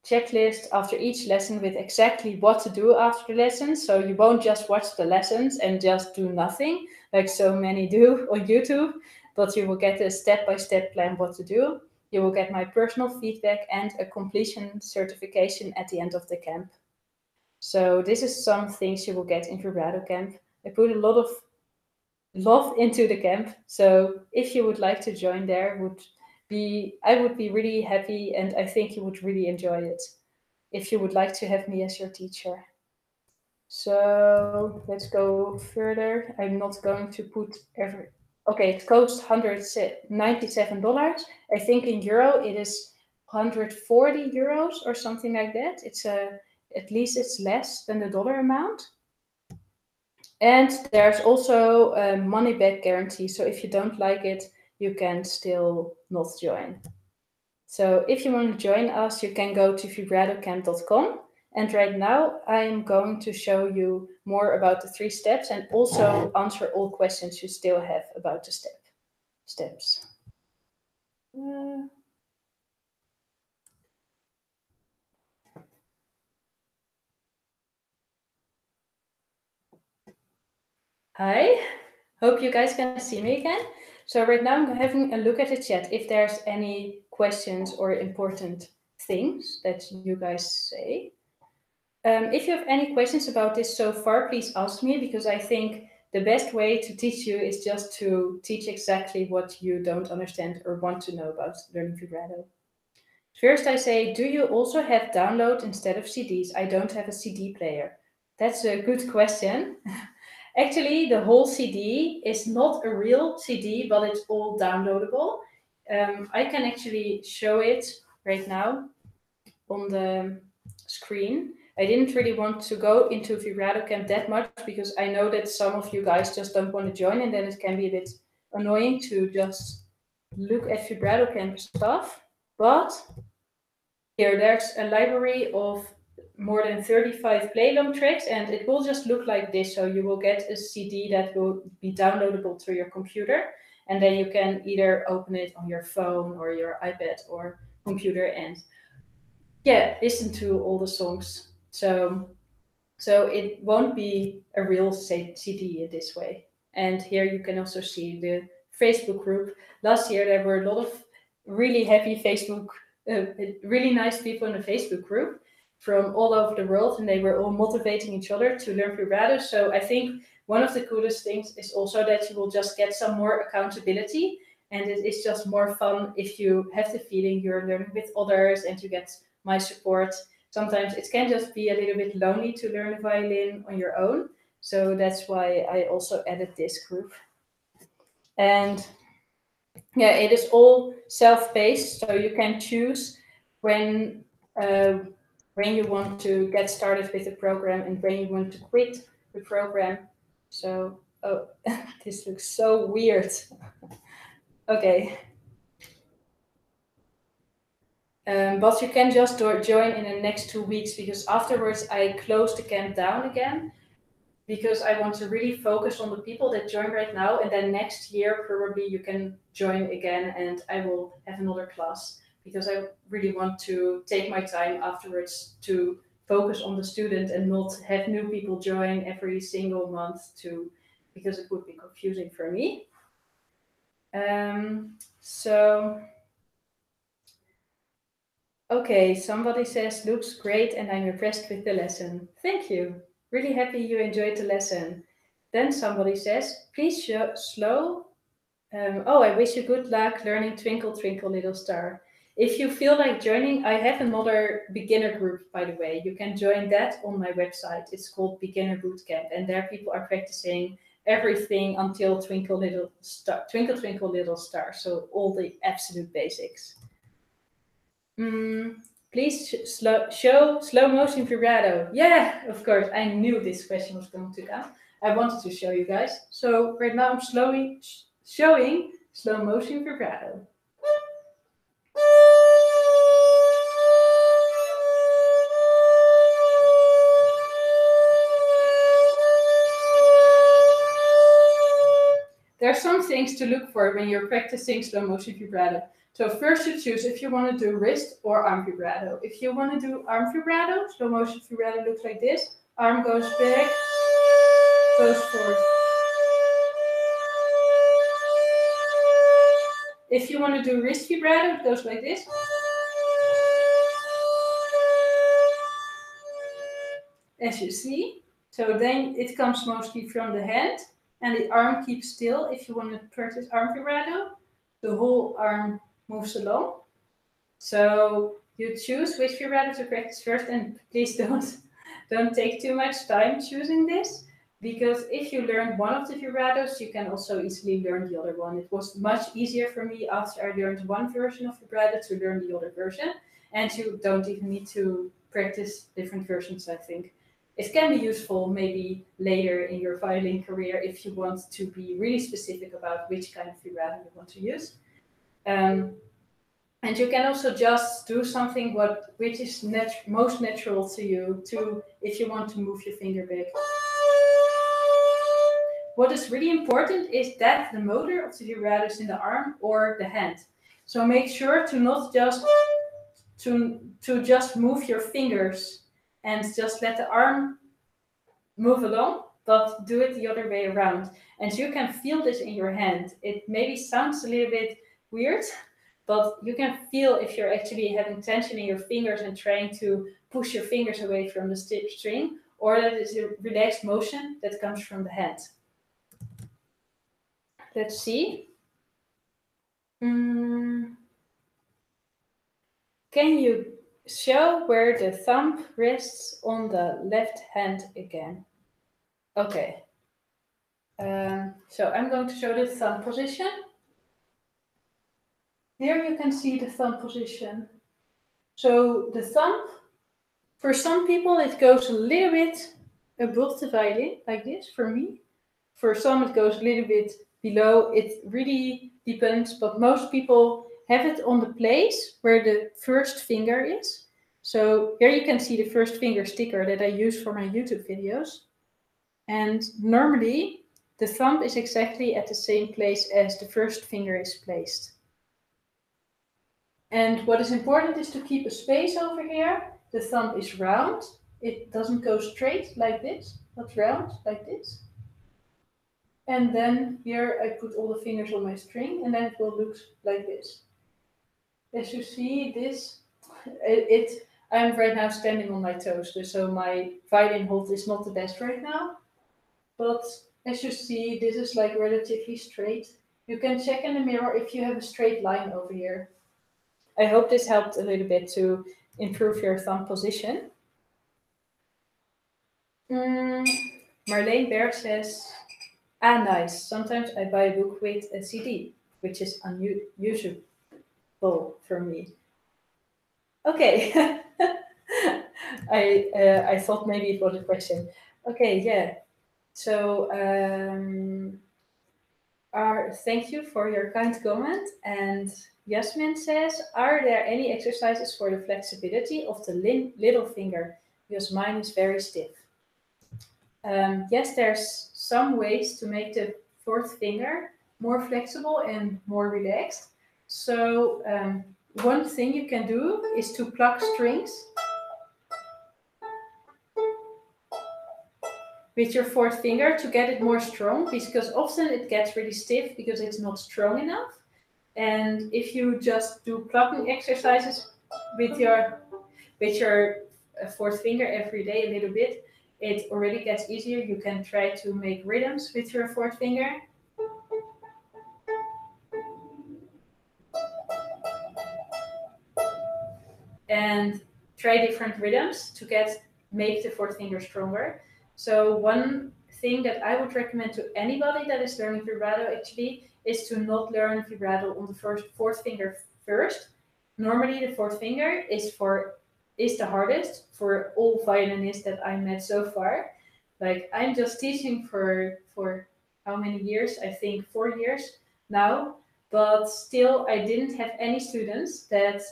checklist after each lesson with exactly what to do after the lesson. So you won't just watch the lessons and just do nothing like so many do on YouTube, but you will get a step-by-step plan what to do. You will get my personal feedback and a completion certification at the end of the camp. So this is some things you will get in Vibrato Camp. I put a lot of love into the camp. So if you would like to join there, I would be really happy, and I think you would really enjoy it if you would like to have me as your teacher. So let's go further. I'm not going to put every. Okay, it costs $197. I think in euro it is 140 euros or something like that. At least it's less than the dollar amount. And there's also a money back guarantee. So if you don't like it, you can still not join. So if you want to join us, you can go to vibratocamp.com. And right now, I'm going to show you more about the 3 steps and also answer all questions you still have about the steps. Hi, hope you guys can see me again. So right now I'm having a look at the chat if there's any questions or important things that you guys say. If you have any questions about this so far, please ask me, because I think the best way to teach you is just to teach exactly what you don't understand or want to know about learning vibrato. First, I say, do you also have download instead of CDs? I don't have a CD player. That's a good question. Actually, the whole CD is not a real CD, but it's all downloadable. I can actually show it right now on the screen. I didn't really want to go into Vibrato Camp that much because I know that some of you guys just don't want to join, and then it can be a bit annoying to just look at Vibrato Camp stuff. But here, there's a library of more than 35 playlong tracks, and it will just look like this. So you will get a CD that will be downloadable to your computer, and then you can either open it on your phone or your iPad or computer and listen to all the songs. So it won't be a real CD in this way. And here you can also see the Facebook group. Last year there were a lot of really happy really nice people in the Facebook group from all over the world, and they were all motivating each other to learn vibrato. So I think one of the coolest things is also that you will just get some more accountability, and it is just more fun if you have the feeling you're learning with others and you get my support. Sometimes it can just be a little bit lonely to learn the violin on your own. So that's why I also added this group. And it is all self-paced, so you can choose when you want to get started with the program and when you want to quit the program. So, this looks so weird. Okay. But you can just join in the next 2 weeks, because afterwards I close the camp down again, because I want to really focus on the people that join right now, and then next year probably you can join again and I will have another class, because I really want to take my time afterwards to focus on the student and not have new people join every single month because it would be confusing for me. So okay, somebody says, looks great and I'm impressed with the lesson. Thank you. Really happy you enjoyed the lesson. Then somebody says, please slow. I wish you good luck learning Twinkle Twinkle Little Star. If you feel like joining, I have another beginner group, by the way. You can join that on my website. It's called Beginner Bootcamp, and there people are practicing everything until Twinkle Little Star, Twinkle Twinkle Little Star. So all the absolute basics. Please show slow motion vibrato. Yeah, of course. I knew this question was going to come. I wanted to show you guys. So right now I'm slowly showing slow motion vibrato. There are some things to look for when you're practicing slow motion vibrato. So first you choose if you want to do wrist or arm vibrato. If you want to do arm vibrato, slow motion vibrato looks like this. Arm goes back, goes forward. If you want to do wrist vibrato, it goes like this. As you see. So then it comes mostly from the hand and the arm keeps still. If you want to practice arm vibrato, the whole arm moves along. So you choose which vibrato to practice first, and please don't take too much time choosing this, because if you learn one of the vibratos, you can also easily learn the other one. It was much easier for me after I learned one version of vibrato to learn the other version, and you don't even need to practice different versions, I think. It can be useful maybe later in your violin career if you want to be really specific about which kind of vibrato you want to use. And you can also just do something which is most natural to you, if you want to move your finger back. What is really important is that the motor of the vibrato is in the arm or the hand. So make sure to not just just move your fingers and just let the arm move along, but do it the other way around. And you can feel this in your hand. It maybe sounds a little bit weird, but you can feel if you're actually having tension in your fingers and trying to push your fingers away from the string, or that is a relaxed motion that comes from the hand. Let's see. Can you show where the thumb rests on the left hand again? Okay. So I'm going to show the thumb position. Here you can see the thumb position. So the thumb, for some people it goes a little bit above the violin, like this, for me. For some it goes a little bit below. It really depends, but most people have it on the place where the first finger is. So here you can see the first finger sticker that I use for my YouTube videos. And normally the thumb is exactly at the same place as the first finger is placed. And what is important is to keep a space over here. The thumb is round. It doesn't go straight like this, but round like this. And then here I put all the fingers on my string, and then it will look like this. As you see, I'm right now standing on my toes, so my violin hold is not the best right now. But as you see, this is like relatively straight. You can check in the mirror if you have a straight line over here. I hope this helped a little bit to improve your thumb position. Marlene Berg says, nice. Sometimes I buy a book with a CD, which is unusual for me. Okay. I thought maybe it was a question. Okay, yeah. So thank you for your kind comment. And Yasmin says, are there any exercises for the flexibility of the little finger? Because mine is very stiff. Yes, there's some ways to make the fourth finger more flexible and more relaxed. So one thing you can do is to pluck strings with your fourth finger to get it more strong, because often it gets really stiff because it's not strong enough. And if you just do plucking exercises with your fourth finger every day a little bit, it already gets easier. You can try to make rhythms with your fourth finger. And try different rhythms to make the fourth finger stronger. So one thing that I would recommend to anybody that is learning vibrato actually is to not learn vibrato on the fourth finger first. Normally the fourth finger is the hardest for all violinists that I met so far. Like I'm just teaching for how many years? I think 4 years now, but still I didn't have any students that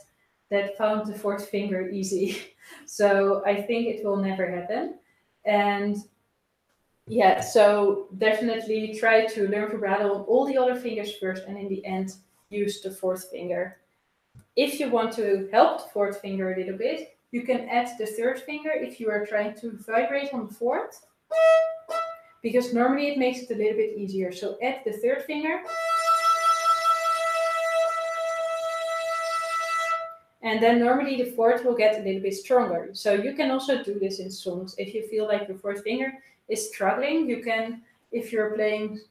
found the fourth finger easy. So I think it will never happen. And yeah, so definitely try to learn vibrato on all the other fingers first, and in the end use the fourth finger. If you want to help the fourth finger a little bit, you can add the third finger if you are trying to vibrate on the fourth, because normally it makes it a little bit easier. So add the third finger. And then normally the fourth will get a little bit stronger. So you can also do this in songs. If you feel like your fourth finger is struggling, you can, if you're playing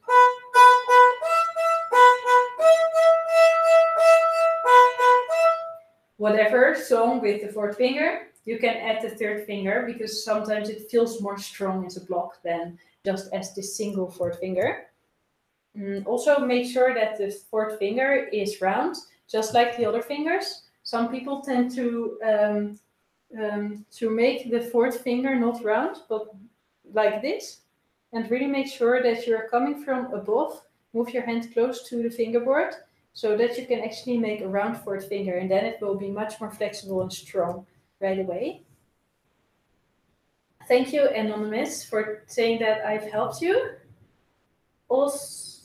whatever song with the fourth finger, you can add the third finger, because sometimes it feels more strong as a block than just as this single fourth finger. Also make sure that the fourth finger is round, just like the other fingers. Some people tend to make the fourth finger not round, but like this. And really make sure that you're coming from above. Move your hand close to the fingerboard so that you can actually make a round fourth finger, and then it will be much more flexible and strong right away. Thank you, Anonymous, for saying that I've helped you. Also,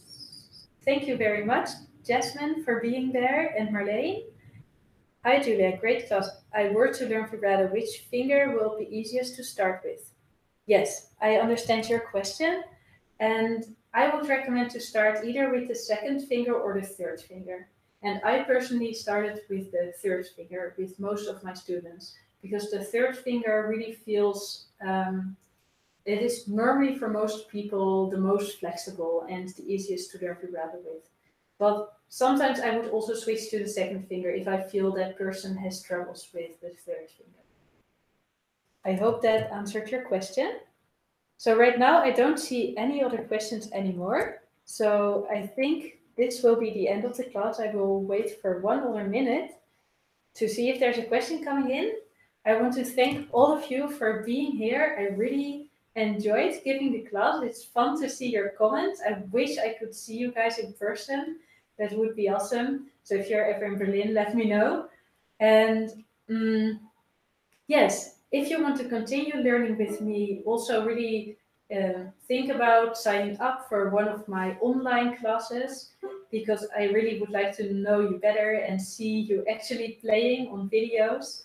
thank you very much, Jasmine, for being there, and Marlene. Hi, Julia. Great class. I were to learn vibrato. Which finger will be easiest to start with? Yes, I understand your question. And I would recommend to start either with the second finger or the third finger. And I personally started with the third finger with most of my students, because the third finger really feels, it is normally for most people the most flexible and the easiest to learn vibrato with. But sometimes I would also switch to the second finger if I feel that person has troubles with the third finger. I hope that answered your question. So right now I don't see any other questions anymore. So I think this will be the end of the class. I will wait for 1 other minute to see if there's a question coming in. I want to thank all of you for being here. I really enjoyed giving the class. It's fun to see your comments. I wish I could see you guys in person. That would be awesome. So if you're ever in Berlin, let me know. And yes, if you want to continue learning with me, also really think about signing up for one of my online classes, because I really would like to know you better and see you actually playing on videos.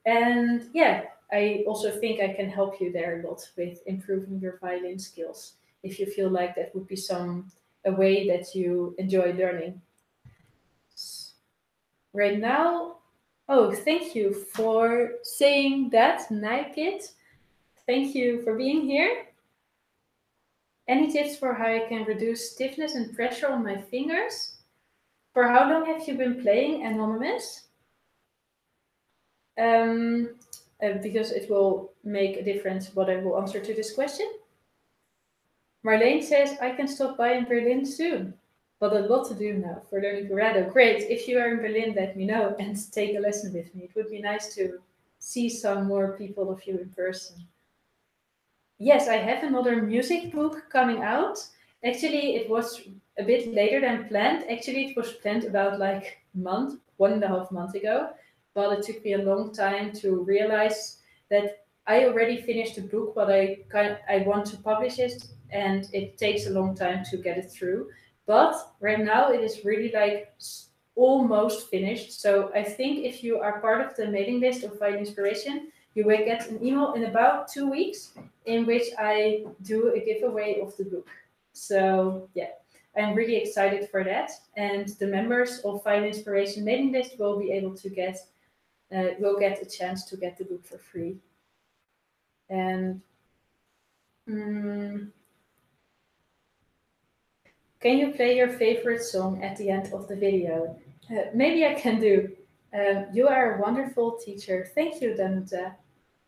And yeah, I also think I can help you there a lot with improving your violin skills, if you feel like that would be a way that you enjoy learning. Right now, oh, thank you for saying that, Nike. Thank you for being here. Any tips for how I can reduce stiffness and pressure on my fingers? For how long have you been playing, Anonymous? Because it will make a difference what I will answer to this question. Marlene says, I can stop by in Berlin soon, but a lot to do now for learning vibrato. Great, if you are in Berlin, let me know and take a lesson with me. It would be nice to see some more people of you in person. Yes, I have another music book coming out. Actually, it was a bit later than planned. Actually, it was planned about like a month, 1.5 months ago. But it took me a long time to realize that I already finished the book, but I want to publish it, and it takes a long time to get it through. But right now, it is really like almost finished. So I think if you are part of the mailing list of Violinspiration, you will get an email in about 2 weeks in which I do a giveaway of the book. So yeah, I'm really excited for that. And the members of Violinspiration mailing list will be able to get a chance to get the book for free. And can you play your favorite song at the end of the video? Maybe I can do. You are a wonderful teacher. Thank you, Danuta.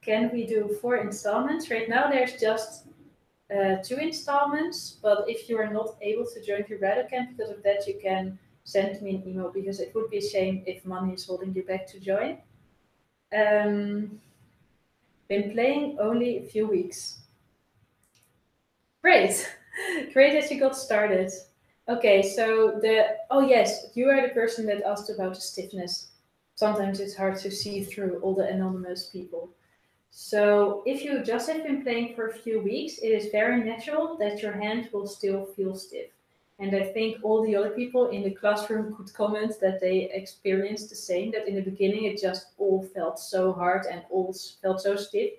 Can we do 4 installments? Right now there's just 2 installments. But if you are not able to join Vibrato Camp because of that, you can send me an email, because it would be a shame if money is holding you back to join. Been playing only a few weeks. Great. Great that you got started. Okay, so oh yes, you are the person that asked about the stiffness. Sometimes it's hard to see through all the anonymous people. So if you just have been playing for a few weeks, it is very natural that your hand will still feel stiff. And I think all the other people in the classroom could comment that they experienced the same, that in the beginning it just all felt so hard and all felt so stiff.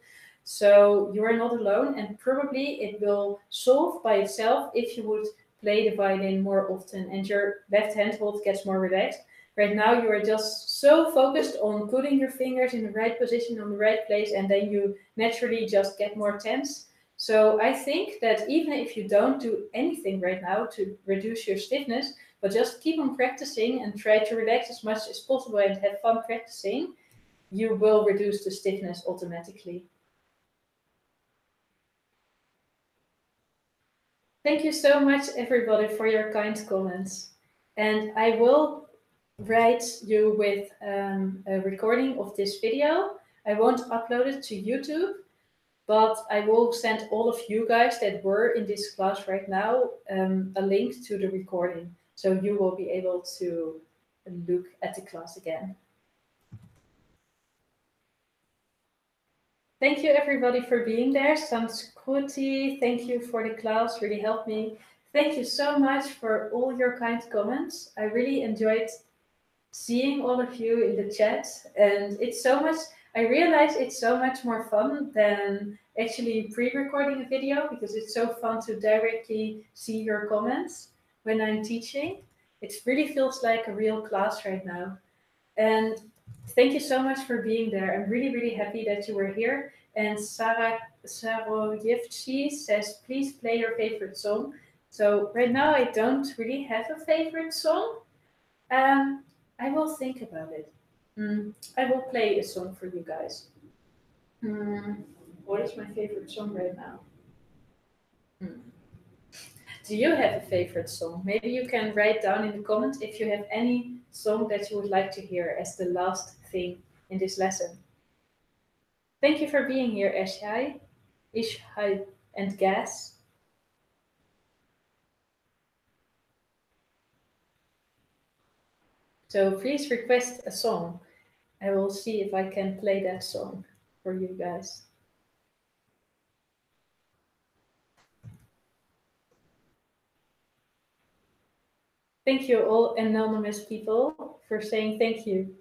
So you are not alone, and probably it will solve by itself if you would play the violin more often and your left hand hold gets more relaxed. Right now, you are just so focused on putting your fingers in the right position on the right place, and then you naturally just get more tense. So I think that even if you don't do anything right now to reduce your stiffness, but just keep on practicing and try to relax as much as possible and have fun practicing, you will reduce the stiffness automatically. Thank you so much, everybody, for your kind comments. And I will write you with a recording of this video. I won't upload it to YouTube, but I will send all of you guys that were in this class right now a link to the recording. So you will be able to look at the class again. Thank you, everybody, for being there. Samskuti, thank you for the class, really helped me. Thank you so much for all your kind comments. I really enjoyed seeing all of you in the chat, and it's so much, I realize it's so much more fun than actually pre-recording a video, because it's so fun to directly see your comments when I'm teaching. It really feels like a real class right now. And thank you so much for being there. I'm really, really happy that you were here. And Sarah Sarojevchi says, please play your favorite song. So right now I don't really have a favorite song. I will think about it. I will play a song for you guys. What is my favorite song right now? Do you have a favorite song? Maybe you can write down in the comments if you have any song that you would like to hear as the last thing in this lesson. Thank you for being here, Ishai, and Gas. So please request a song. I will see if I can play that song for you guys. Thank you, all anonymous people, for saying thank you.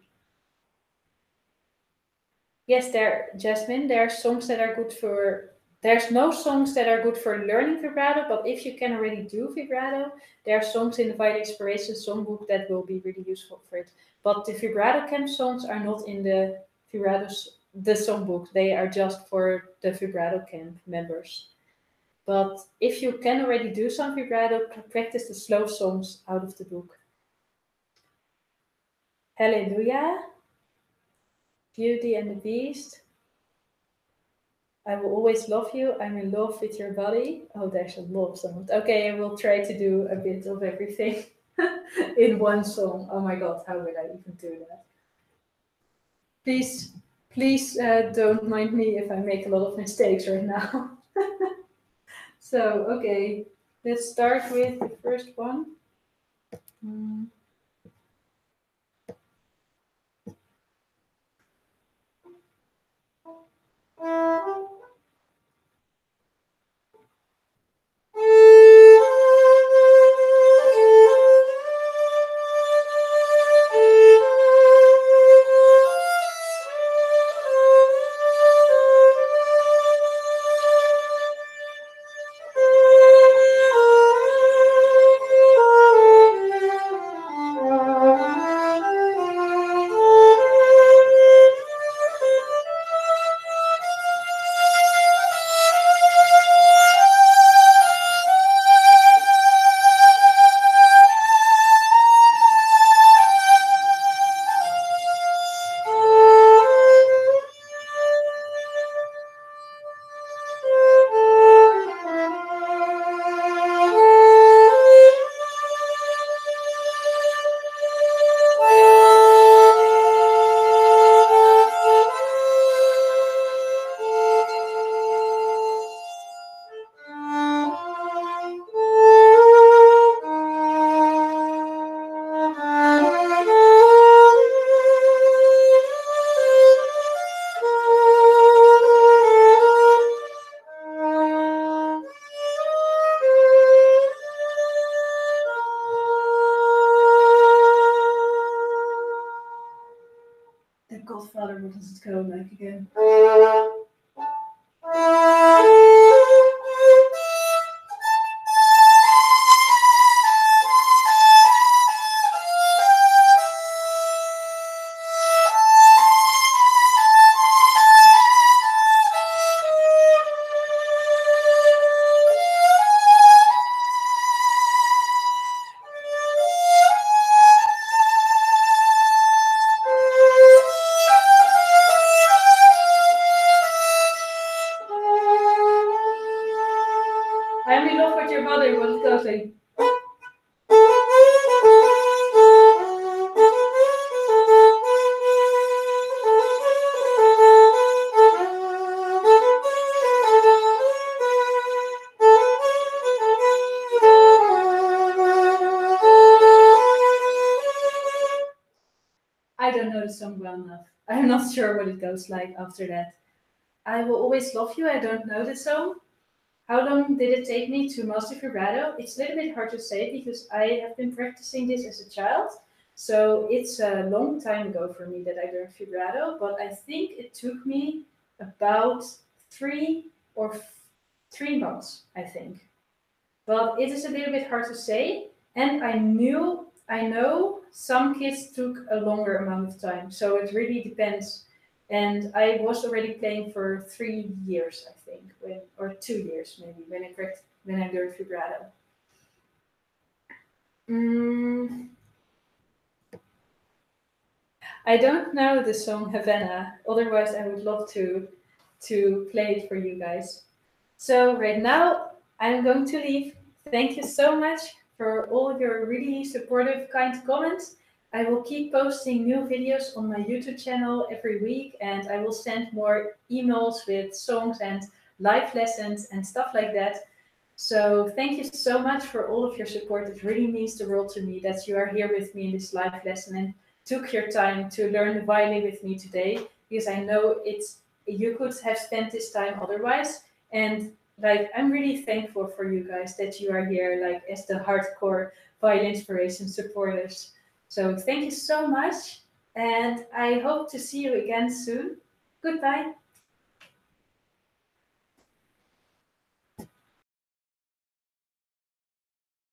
Yes, Jasmine, there are songs that are good for. There's no songs that are good for learning vibrato, but if you can already do vibrato, there are songs in the Violinspiration songbook that will be really useful for it. But the vibrato camp songs are not in the the songbook. They are just for the vibrato camp members. But if you can already do some vibrato, practice the slow songs out of the book. Hallelujah, Beauty and the Beast, I will always love you. I'm in love with your body. Oh, there's a lot of songs. Okay, I will try to do a bit of everything in one song. Oh my god, how will I even do that? Please don't mind me if I make a lot of mistakes right now. So, okay, let's start with the first one. what does it go like again? I'm in love with your mother, what it goes like. I don't know the song well enough. I'm not sure what it goes like after that. I Will Always Love You, I don't know the song. How long did it take me to master vibrato? It's a little bit hard to say because I have been practicing this as a child. So it's a long time ago for me that I learned vibrato, but I think it took me about 3 or 3 months, I think. But it is a little bit hard to say. And I know some kids took a longer amount of time. So it really depends. And I was already playing for 3 years, I think, or 2 years maybe, when I learned vibrato. Mm, I don't know the song Havana. Otherwise, I would love to play it for you guys. So right now, I'm going to leave. Thank you so much for all your really supportive, kind comments. I will keep posting new videos on my YouTube channel every week, and I will send more emails with songs and live lessons and stuff like that. So thank you so much for all of your support. It really means the world to me that you are here with me in this live lesson and took your time to learn the violin with me today, because I know you could have spent this time otherwise. And like, I'm really thankful for you guys that you are here, like, as the hardcore Violinspiration supporters. So thank you so much, and I hope to see you again soon. Goodbye.